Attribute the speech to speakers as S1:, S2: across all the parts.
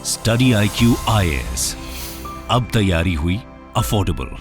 S1: Study IQ IAS, अब तैयारी हुई अफोर्डेबल।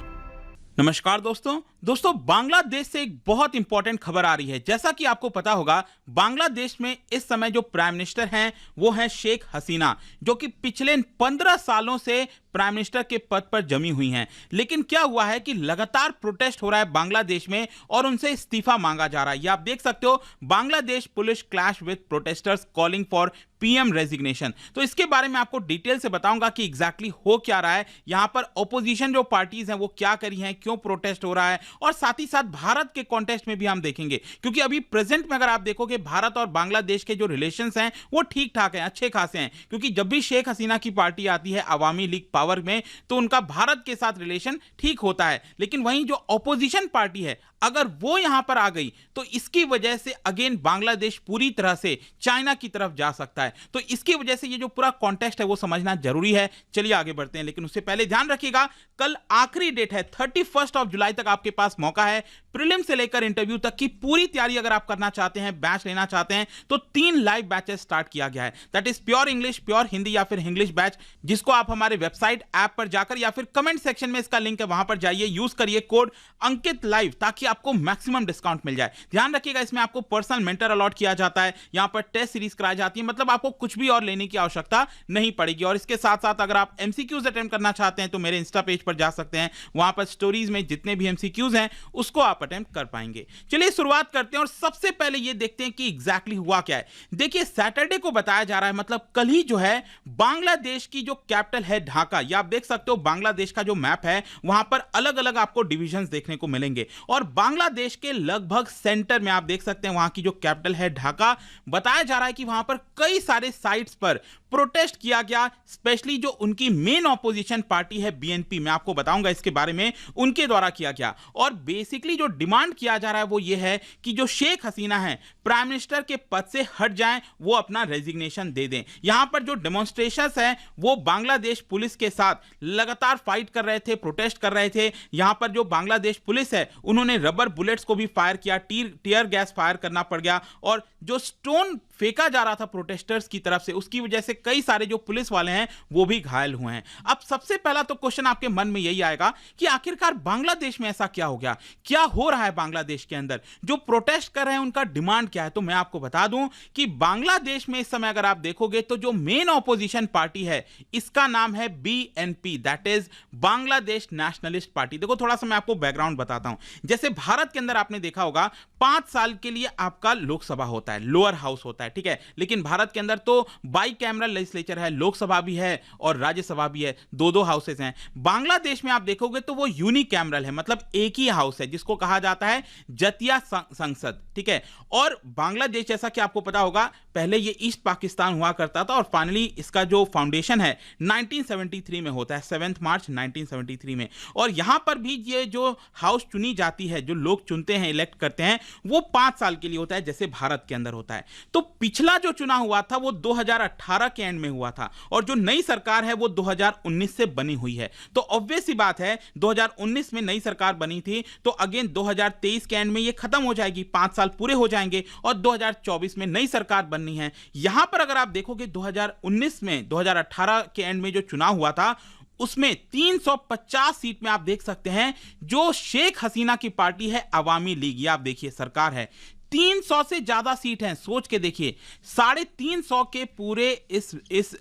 S2: नमस्कार दोस्तों बांग्लादेश से एक बहुत इंपॉर्टेंट खबर आ रही है। जैसा कि आपको पता होगा, बांग्लादेश में इस समय जो प्राइम मिनिस्टर हैं वो हैं शेख हसीना, जो कि पिछले 15 सालों से प्राइम मिनिस्टर के पद पर जमी हुई हैं। लेकिन क्या हुआ है कि लगातार प्रोटेस्ट हो रहा है बांग्लादेश में और उनसे इस्तीफा मांगा जा रहा है। ये आप देख सकते हो, Bangladesh police clash with protesters calling for PM resignation. तो इसके बारे में आपको डिटेल से बताऊंगा कि एग्जैक्टली हो क्या रहा है, यहां पर ऑपोजिशन जो पार्टीज हैं वो क्या करी हैं, क्यों प्रोटेस्ट हो रहा है, और साथ ही साथ भारत के कॉन्टेक्स्ट में भी हम देखेंगे। क्योंकि अभी प्रेजेंट में अगर आप देखोगे, भारत और बांग्लादेश के जो रिलेशंस हैं वो ठीक ठाक हैं, अच्छे खासे हैं। क्योंकि जब भी शेख हसीना की पार्टी आती है अवामी लीग पावर में, तो उनका भारत के साथ रिलेशन ठीक होता है। लेकिन वहीं जो ऑपोजिशन पार्टी है, अगर वो यहां पर आ गई तो इसकी वजह से अगेन बांग्लादेश पूरी तरह से चाइना की तरफ जा सकता है। तो इसकी वजह से ये जो पूरा कॉन्टेक्स्ट है वो समझना जरूरी है। चलिए आगे बढ़ते हैं, लेकिन उससे पहले ध्यान रखिएगा, कल आखिरी डेट है, 31 जुलाई तक आपके पास मौका है। प्रीलिम से लेकर इंटरव्यू तक की पूरी तैयारी अगर आप करना चाहते हैं, बैच लेना चाहते हैं, तो 3 लाइव बैचेस स्टार्ट किया गया है। That is pure English, pure Hindi या फिर इंग्लिश बैच, जिसको आप हमारे वेबसाइट ऐप पर जाकर या फिर कमेंट सेक्शन में इसका लिंक है, वहां पर जाइए, यूज करिए कोड अंकित लाइव, ताकि आपको मैक्सिमम डिस्काउंट मिल जाए। ध्यान रखिएगा, इसमें आपको पर्सनल मेंटर अलॉट किया जाता है, यहां पर टेस्ट सीरीज कराई जाती है, मतलब आपको कुछ भी और लेने की आवश्यकता नहीं पड़ेगी। और इसके साथ साथ अगर आप एमसीक्यूज अटेम्प्ट करना चाहते हैं तो मेरे इंस्टा पेज पर जा सकते हैं, वहां पर स्टोरीज में जितने भी एमसीक्यूज हैं उसको आप अटेम्प्ट कर पाएंगे। चलिए शुरुआत करते हैं और सबसे पहले ये देखते हैं कि एग्जैक्टली हुआ क्या है। देखिए, सैटरडे को बताया जा रहा है, मतलब कल ही जो है, बांग्लादेश की जो कैपिटल है ढाका, ये आप देख सकते हो, बांग्लादेश का जो मैप है वहां पर अलग अलग आपको डिविजन्स देखने को मिलेंगे। और बांग्लादेश के लगभग सेंटर में आप देख सकते हैं वहां की जो कैपिटल है ढाका। बताया जा रहा है कि वहां पर कई सारे साइट्स पर प्रोटेस्ट किया गया, स्पेशली जो उनकी मेन ऑपोजिशन पार्टी है बीएनपी, मैं आपको बताऊंगा इसके बारे में, उनके द्वारा किया गया। और बेसिकली जो डिमांड किया जा रहा है वो ये है कि जो शेख हसीना है प्राइम मिनिस्टर के पद से हट जाएं, वो अपना रेजिग्नेशन दे दें। यहां पर जो डेमोन्स्ट्रेशंस हैं वो बांग्लादेश पुलिस के साथ लगातार फाइट कर रहे थे, प्रोटेस्ट कर रहे थे। यहां पर जो बांग्लादेश पुलिस है उन्होंने रबर बुलेट्स को भी फायर किया, टीयर गैस फायर करना पड़ गया, और जो स्टोन फेंका जा रहा था प्रोटेस्टर्स की तरफ से, उसकी वजह से कई सारे जो पुलिस वाले हैं वो भी घायल हुए हैं। अब सबसे पहला तो क्वेश्चन आपके मन में यही आएगा कि आखिरकार बांग्लादेश में ऐसा क्या हो गया, क्या हो रहा है बांग्लादेश के अंदर, जो प्रोटेस्ट कर रहे हैं उनका डिमांड क्या है। तो मैं आपको बता दूं कि बांग्लादेश में इस समय अगर आप देखोगे तो जो मेन ऑपोजिशन पार्टी है इसका नाम है BNP, that is Bangladesh nationalist party. देखो, थोड़ा सा मैं आपको बैकग्राउंड बताता हूं। जैसे भारत के अंदर आपने देखा होगा 5 साल के लिए आपका लोकसभा होता है, लोअर हाउस होता है, ठीक है। लेकिन भारत के अंदर तो बाई कैमरल लेजिस्लेचर है, लोकसभा भी है और राज्यसभा भी है, दो हाउसेस हैं। बांग्लादेश में आप देखोगे तो वो यूनिकैमरल है, मतलब एक ही हाउस है, जिसको कहा जाता है जतिया संसद, ठीक है। और बांग्लादेश, जैसा कि आपको पता होगा, पहले ये ईस्ट पाकिस्तान हुआ करता था और फाइनली इसका जो फाउंडेशन है 1973 में होता है, 7 मार्च 1973 में। और यहां पर भी ये जो हाउस चुनी जाती है, जो लोग चुनते हैं, इलेक्ट करते हैं, वो 5 साल के लिए होता है, जैसे भारत के अंदर होता है। तो पिछला जो चुनाव हुआ था वो 2018 के एंड में हुआ था, और जो नई सरकार है वो 2019 से बनी हुई है। तो ऑब्वियस सी बात है, 2019 में नई सरकार बनी थी, तो अगेन 2023 के एंड में ये खत्म हो जाएगी, 5 साल पूरे हो जाएंगे और 2024 में नई सरकार बननी है। यहां पर अगर आप देखोगे 2019 में, 2018 के एंड में जो चुनाव हुआ था उसमें 350 सीट में आप देख सकते हैं जो शेख हसीना की पार्टी है अवामी लीग, ये आप देखिए सरकार है, 300 से ज्यादा सीट हैं। सोच के देखिए, 350 के पूरे इस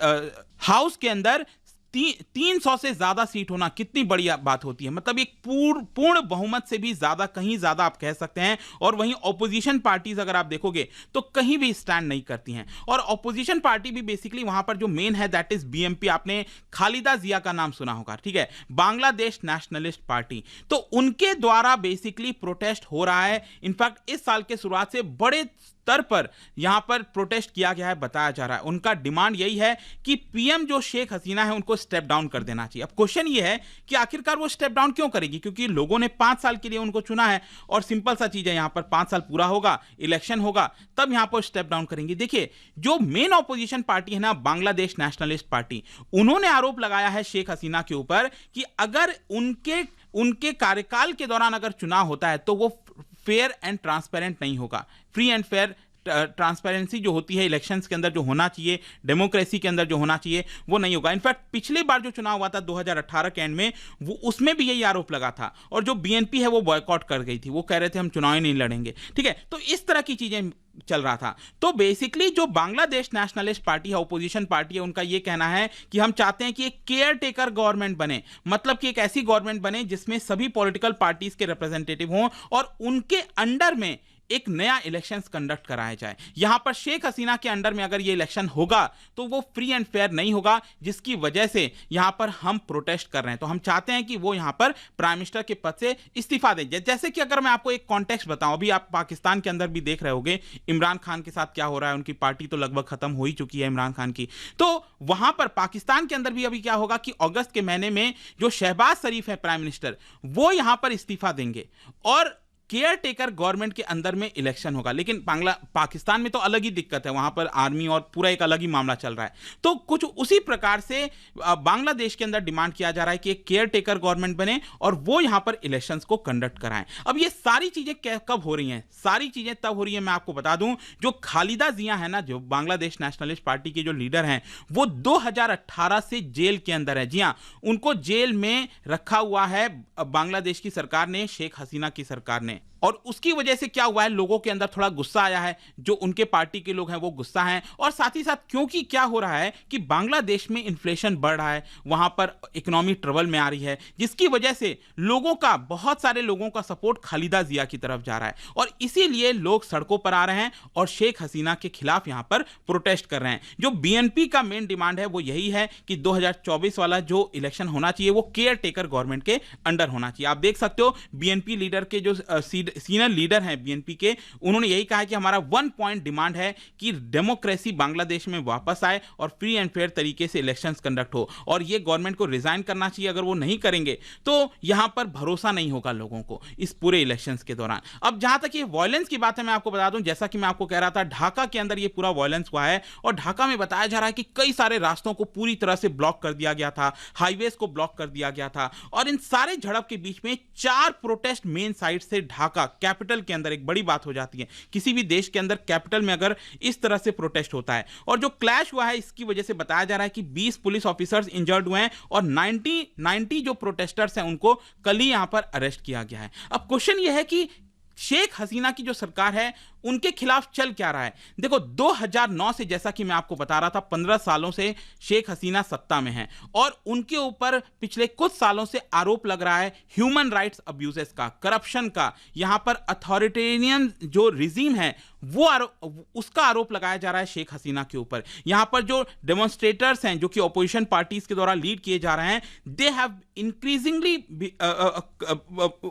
S2: हाउस के अंदर 300 से ज्यादा सीट होना कितनी बड़ी बात होती है, मतलब एक पूर्ण बहुमत से भी ज्यादा, कहीं ज्यादा आप कह सकते हैं। और वहीं ऑपोजिशन पार्टीज अगर आप देखोगे तो कहीं भी स्टैंड नहीं करती हैं। और ऑपोजिशन पार्टी भी बेसिकली वहां पर जो मेन है दैट इज बीएमपी, आपने खालिदा जिया का नाम सुना होगा, ठीक है, बांग्लादेश नेशनलिस्ट पार्टी। तो उनके द्वारा बेसिकली प्रोटेस्ट हो रहा है। इनफैक्ट इस साल के शुरुआत से बड़े स्तर पर यहां पर प्रोटेस्ट किया गया है, बताया जा रहा है। उनका डिमांड यही है कि पीएम जो शेख हसीना है उनको स्टेप डाउन कर देना चाहिए। अब क्वेश्चन ये है कि आखिरकार वो स्टेप डाउन क्यों करेगी, क्योंकि लोगों ने 5 साल के लिए उनको चुना है, और सिंपल सा चीज है, यहां पर 5 साल पूरा होगा, इलेक्शन होगा, तब यहां पर स्टेप डाउन करेंगे। देखिए, जो मेन ऑपोजिशन पार्टी है ना, बांग्लादेश नेशनलिस्ट पार्टी, उन्होंने आरोप लगाया है शेख हसीना के ऊपर कि अगर उनके कार्यकाल के दौरान अगर चुनाव होता है तो वो फेयर एंड ट्रांसपेरेंट नहीं होगा, फ्री एंड फेयर ट्रांसपेरेंसी जो होती है इलेक्शंस के अंदर जो होना चाहिए, डेमोक्रेसी के अंदर जो होना चाहिए, वो नहीं होगा। इनफैक्ट पिछली बार जो चुनाव हुआ था 2018 के एंड में, वो उसमें भी यही आरोप लगा था और जो बीएनपी है वो बॉयकॉट कर गई थी, वो कह रहे थे हम चुनाव ही नहीं लड़ेंगे। ठीक है, तो इस तरह की चीजें चल रहा था। तो बेसिकली जो बांग्लादेश नेशनलिस्ट पार्टी है, ओपोजिशन पार्टी है, उनका यह कहना है कि हम चाहते हैं कि एक केयर टेकर गवर्नमेंट बने, मतलब कि एक ऐसी गवर्नमेंट बने जिसमें सभी पॉलिटिकल पार्टीज के रिप्रेजेंटेटिव हों और उनके अंडर में एक नया इलेक्शंस कंडक्ट कराया जाए। यहां पर शेख हसीना के अंडर में अगर ये इलेक्शन होगा तो वो फ्री एंड फेयर नहीं होगा, जिसकी वजह से यहां पर हम प्रोटेस्ट कर रहे हैं। तो हम चाहते हैं कि वो यहां पर प्राइम मिनिस्टर के पद से इस्तीफा दें। जैसे कि अगर मैं आपको एक कॉन्टेक्स्ट बताऊं, अभी आप पाकिस्तान के अंदर भी देख रहे होंगे इमरान खान के साथ क्या हो रहा है, उनकी पार्टी तो लगभग खत्म हो ही चुकी है इमरान खान की। तो वहां पर पाकिस्तान के अंदर भी अभी क्या होगा कि अगस्त के महीने में जो शहबाज शरीफ है प्राइम मिनिस्टर, वो यहां पर इस्तीफा देंगे और केयर टेकर गवर्नमेंट के अंदर में इलेक्शन होगा। लेकिन पाकिस्तान में तो अलग ही दिक्कत है, वहां पर आर्मी और पूरा एक अलग ही मामला चल रहा है। तो कुछ उसी प्रकार से बांग्लादेश के अंदर डिमांड किया जा रहा है कि एक केयर टेकर गवर्नमेंट बने और वो यहां पर इलेक्शंस को कंडक्ट कराएं। अब ये सारी चीजें कब हो रही हैं? सारी चीजें तब हो रही हैं, मैं आपको बता दूं, जो खालिदा जिया है ना, जो बांग्लादेश नेशनलिस्ट पार्टी के जो लीडर हैं, वो 2018 से जेल के अंदर है। जी हां, उनको जेल में रखा हुआ है बांग्लादेश की सरकार ने, शेख हसीना की सरकार ने। और उसकी वजह से क्या हुआ है, लोगों के अंदर थोड़ा गुस्सा आया है, जो उनके पार्टी के लोग हैं वो गुस्सा हैं। और साथ ही साथ क्योंकि क्या हो रहा है कि बांग्लादेश में इन्फ्लेशन बढ़ रहा है, वहां पर इकोनॉमी ट्रबल में आ रही है, जिसकी वजह से लोगों का, बहुत सारे लोगों का सपोर्ट खालिदा जिया की तरफ जा रहा है और इसीलिए लोग सड़कों पर आ रहे हैं और शेख हसीना के खिलाफ यहां पर प्रोटेस्ट कर रहे हैं। जो बीएनपी का मेन डिमांड है वो यही है कि 2024 वाला जो इलेक्शन होना चाहिए वो केयर टेकर गवर्नमेंट के अंडर होना चाहिए। आप देख सकते हो बीएनपी लीडर के जो सीनियर लीडर हैं बीएनपी के, उन्होंने यही कहा है कि हमारा 1 पॉइंट डिमांड है कि डेमोक्रेसी बांग्लादेश में वापस आए और फ्री एंड फेयर तरीके से इलेक्शंस कंडक्ट हो और ये गवर्नमेंट को रिजाइन करना चाहिए। अगर वो नहीं करेंगे तो यहां पर भरोसा नहीं होगा लोगों को इस पूरे इलेक्शंस के दौरान। अब जहां तक ये वायलेंस की बात है, मैं आपको बता दूं, जैसा कि मैं आपको कह रहा था, ढाका के अंदर ये पूरा वायलेंस हुआ है और ढाका में बताया जा रहा है कि कई सारे रास्तों को पूरी तरह से ब्लॉक कर दिया गया था, हाईवेज को ब्लॉक कर दिया गया था और इन सारे झड़प के बीच में 4 प्रोटेस्ट मेन साइट से ढाका कैपिटल के अंदर, एक बड़ी बात हो जाती है किसी भी देश के अंदर कैपिटल में अगर इस तरह से प्रोटेस्ट होता है। और जो क्लैश हुआ है इसकी वजह से बताया जा रहा है कि 20 पुलिस ऑफिसर्स इंजर्ड हुए हैं और 90 जो प्रोटेस्टर्स हैं उनको कल ही यहां पर अरेस्ट किया गया है। अब क्वेश्चन यह है कि शेख हसीना की जो सरकार है उनके खिलाफ चल क्या रहा है? देखो 2009 से, जैसा कि मैं आपको बता रहा था, 15 सालों से शेख हसीना सत्ता में है और उनके ऊपर पिछले कुछ सालों से आरोप लग रहा है ह्यूमन राइट्स अब्यूजेस का, करप्शन का। यहां पर अथॉरिटेरियन जो रिजीम है वो उसका आरोप लगाया जा रहा है शेख हसीना के ऊपर। यहां पर जो डेमोन्स्ट्रेटर्स हैं जो कि ऑपोजिशन पार्टीज के द्वारा लीड किए जा रहे हैं, दे हैव इंक्रीजिंगली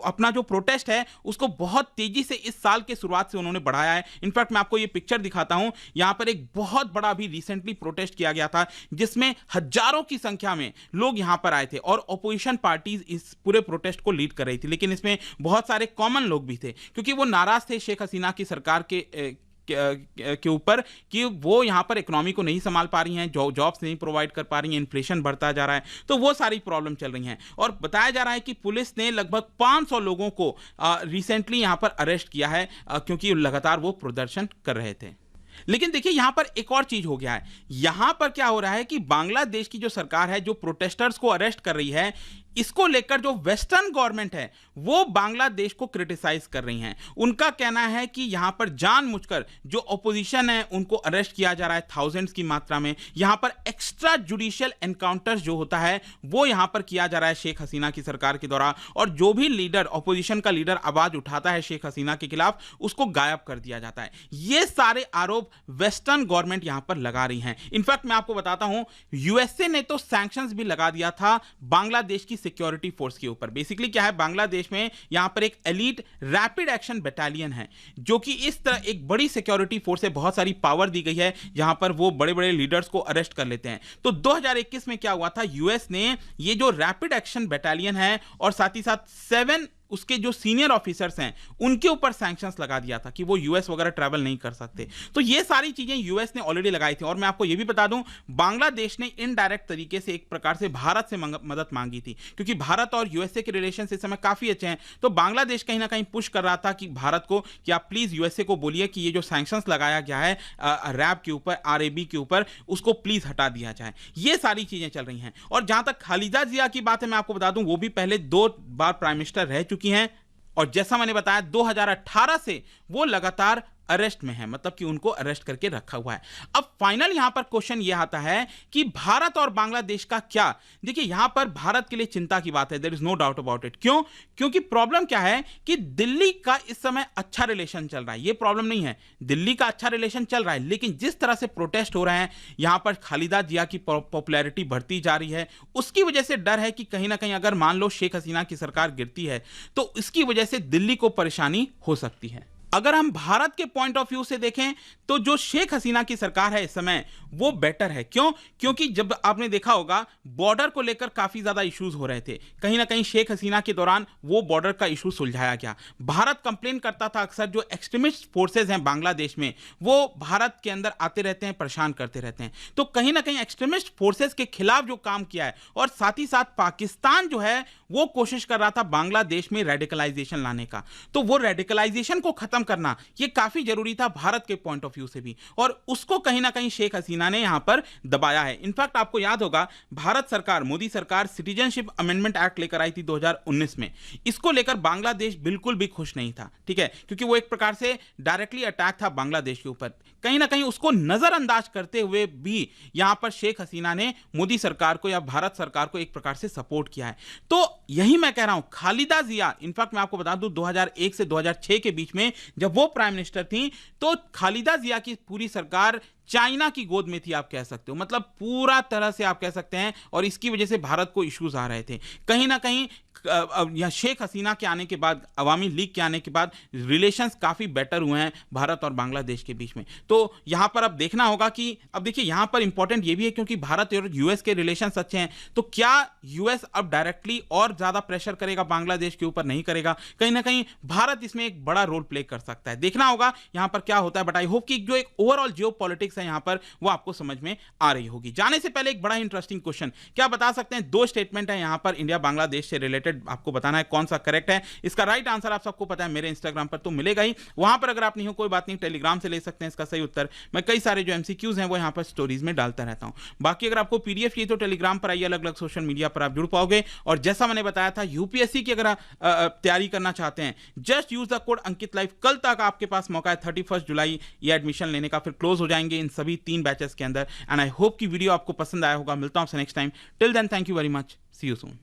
S2: अपना जो प्रोटेस्ट है उसको बहुत तेजी से इस साल के शुरुआत से उन्होंने बढ़ाया है। इनफैक्ट मैं आपको ये पिक्चर दिखाता हूं, यहां पर एक बहुत बड़ा भी रिसेंटली प्रोटेस्ट किया गया था जिसमें हजारों की संख्या में लोग यहां पर आए थे और ऑपोजिशन पार्टीज इस पूरे प्रोटेस्ट को लीड कर रही थी। लेकिन इसमें बहुत सारे कॉमन लोग भी थे क्योंकि वो नाराज थे शेख हसीना की सरकार के ऊपर कि वो यहां पर इकोनॉमी को नहीं संभाल पा रही हैं, जॉब्स नहीं प्रोवाइड कर पा रही हैं, इन्फ्लेशन बढ़ता जा रहा है, तो वो सारी प्रॉब्लम चल रही हैं। और बताया जा रहा है कि पुलिस ने लगभग 500 लोगों को रिसेंटली यहां पर अरेस्ट किया है क्योंकि लगातार वो प्रदर्शन कर रहे थे। लेकिन देखिए यहां पर एक और चीज हो गया है। यहां पर क्या हो रहा है कि बांग्लादेश की जो सरकार है जो प्रोटेस्टर्स को अरेस्ट कर रही है, इसको लेकर जो वेस्टर्न गवर्नमेंट है वो बांग्लादेश को क्रिटिसाइज कर रही हैं। उनका कहना है कि यहां पर जानबूझकर जो ऑपोजिशन है उनको अरेस्ट किया जा रहा है थाउजेंड्स की मात्रा में। यहां पर एक्स्ट्रा जुडिशियल एनकाउंटर्स जो होता है वो यहां पर किया जा रहा है शेख हसीना की सरकार के द्वारा, और जो भी लीडर, ऑपोजिशन का लीडर आवाज उठाता है शेख हसीना के खिलाफ, उसको गायब कर दिया जाता है। ये सारे आरोप वेस्टर्न गवर्नमेंट यहां पर लगा रही हैं। इनफैक्ट मैं आपको बताता हूं, यूएसए ने तो सैंक्शंस भी लगा दिया था बांग्लादेश की सिक्योरिटी फोर्स के ऊपर। बेसिकली क्या है, बांग्लादेश में यहां पर एक एलीट रैपिड एक्शन बटालियन है जो कि इस तरह एक बड़ी सिक्योरिटी फोर्स है, बहुत सारी पावर दी गई है जहां पर वो बड़े बड़े लीडर्स को अरेस्ट कर लेते हैं। तो 2021 में क्या हुआ था, यूएस ने ये जो रैपिड एक्शन बटालियन है और साथ ही साथ 7 उसके जो सीनियर ऑफिसर्स हैं उनके ऊपर सैंक्शंस लगा दिया था कि वो यूएस वगैरह ट्रैवल नहीं कर सकते। तो ये सारी चीजें यूएस ने ऑलरेडी लगाई थी। और मैं आपको ये भी बता दूं, बांग्लादेश ने इनडायरेक्ट तरीके से एक प्रकार से भारत से मदद मांगी थी, क्योंकि भारत और यूएसए के रिलेशन इस समय काफी अच्छे हैं। तो बांग्लादेश कहीं ना कहीं पुश कर रहा था कि भारत को कि आप प्लीज यूएसए को बोलिए कि ये जो सैंक्शंस लगाया गया है रैब के ऊपर, आरएबी के ऊपर, उसको प्लीज हटा दिया जाए। ये सारी चीजें चल रही हैं। और जहां तक खालिदा जिया की बात है, मैं आपको बता दूं वो भी पहले 2 बार प्राइम मिनिस्टर रह चुकी हैं और जैसा मैंने बताया 2018 से वो लगातार अरेस्ट में है, मतलब कि उनको अरेस्ट करके रखा हुआ है। अब फाइनल यहां पर क्वेश्चन यह आता है कि भारत और बांग्लादेश का क्या। देखिए यहां पर भारत के लिए चिंता की बात है, there is no doubt about it. क्यों? क्योंकि प्रॉब्लम क्या है कि दिल्ली का इस समय अच्छा रिलेशन चल रहा है, ये प्रॉब्लम नहीं है, दिल्ली का अच्छा रिलेशन चल रहा है, लेकिन जिस तरह से प्रोटेस्ट हो रहे हैं, यहां पर खालिदा जिया की पॉपुलैरिटी बढ़ती जा रही है, उसकी वजह से डर है कि कहीं ना कहीं अगर मान लो शेख हसीना की सरकार गिरती है तो इसकी वजह से दिल्ली को परेशानी हो सकती है। अगर हम भारत के पॉइंट ऑफ व्यू से देखें तो जो शेख हसीना की सरकार है इस समय वो बेटर है। क्यों? क्योंकि जब आपने देखा होगा बॉर्डर को लेकर काफी ज्यादा इश्यूज हो रहे थे, कहीं ना कहीं शेख हसीना के दौरान वो बॉर्डर का इशू सुलझाया गया। भारत कंप्लेन करता था अक्सर, जो एक्सट्रीमिस्ट फोर्सेज हैं बांग्लादेश में वो भारत के अंदर आते रहते हैं, परेशान करते रहते हैं। तो कहीं ना कहीं एक्सट्रीमिस्ट फोर्सेज के खिलाफ जो काम किया है, और साथ ही साथ पाकिस्तान जो है वो कोशिश कर रहा था बांग्लादेश में रेडिकलाइजेशन लाने का, तो वो रेडिकलाइजेशन को खत्म करना ये काफी जरूरी था भारत के पॉइंट ऑफ व्यू से भी, और उसको कहीं ना कहीं शेख हसीना ने यहां पर दबाया है। इनफैक्ट आपको याद होगा भारत सरकार, मोदी सरकार सिटीजनशिप अमेंडमेंट एक्ट लेकर आई थी 2019 में। इसको लेकर बांग्लादेश बिल्कुल भी खुश नहीं था, ठीक है, क्योंकि वो एक प्रकार से डायरेक्टली अटैक था बांग्लादेश के ऊपर। कहीं ना कहीं उसको नजरअंदाज करते हुए भी यहां पर शेख हसीना ने मोदी सरकार को या भारत सरकार को एक प्रकार से सपोर्ट किया है। तो यही मैं कह रहा हूं, खालिदा जिया, इनफैक्ट मैं आपको बता दूं 2001 से 2006 के बीच में जब वो प्राइम मिनिस्टर थी तो खालिदा जिया की पूरी सरकार चाइना की गोद में थी, आप कह सकते हो, मतलब पूरा तरह से आप कह सकते हैं। और इसकी वजह से भारत को इश्यूज आ रहे थे। कहीं ना कहीं यहाँ शेख हसीना के आने के बाद, अवामी लीग के आने के बाद रिलेशंस काफ़ी बेटर हुए हैं भारत और बांग्लादेश के बीच में। तो यहाँ पर अब देखना होगा कि, अब देखिए यहाँ पर इंपॉर्टेंट ये भी है क्योंकि भारत और यूएस के रिलेशंस अच्छे हैं, तो क्या यूएस अब डायरेक्टली और ज़्यादा प्रेशर करेगा बांग्लादेश के ऊपर? नहीं करेगा। कहीं ना कहीं भारत इसमें एक बड़ा रोल प्ले कर सकता है। देखना होगा यहाँ पर क्या होता है, बट आई होप कि जो एक ओवरऑल जियो पॉलिटिक्स है यहाँ पर वो आपको समझ में आ रही होगी। जाने से पहले एक बड़ा इंटरेस्टिंग क्वेश्चन, क्या बता सकते हैं 2 स्टेटमेंट है यहाँ पर इंडिया बांग्लादेश से रिलेटेड, आपको बताना है कौन सा करेक्ट है। इसका राइट आंसर आप सबको पता है, मेरे इंस्टाग्राम पर तो मिलेगा ही, वहां पर अगर आप नहीं हो कोई बात नहीं, टेलीग्राम से ले सकते हैं इसका सही उत्तर। मैं कई सारे जो एमसीक्यूज हैं वो यहाँ पर स्टोरीज में डालता रहता हूं। बाकी अगर आपको पीडीएफ चाहिए तो टेलीग्राम पर आइए, अलग अलग सोशल मीडिया पर आप जुड़ पाओगे। और जैसा मैंने बताया था, यूपीएससी की अगर तैयारी करना चाहते हैं, just use the code Ankit live. कल तक आपके पास मौका है 31 जुलाई ये एडमिशन लेने का, फिर क्लोज हो जाएंगे इन सभी 3 बैचेस के अंदर। एंड आई होप कि वीडियो आपको पसंद आया होगा। मिलता हूं आपसे next time. Till then thank you very much, see you soon.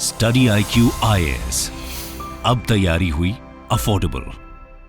S1: Study IQ IAS, अब तैयारी हुई अफोर्डेबल।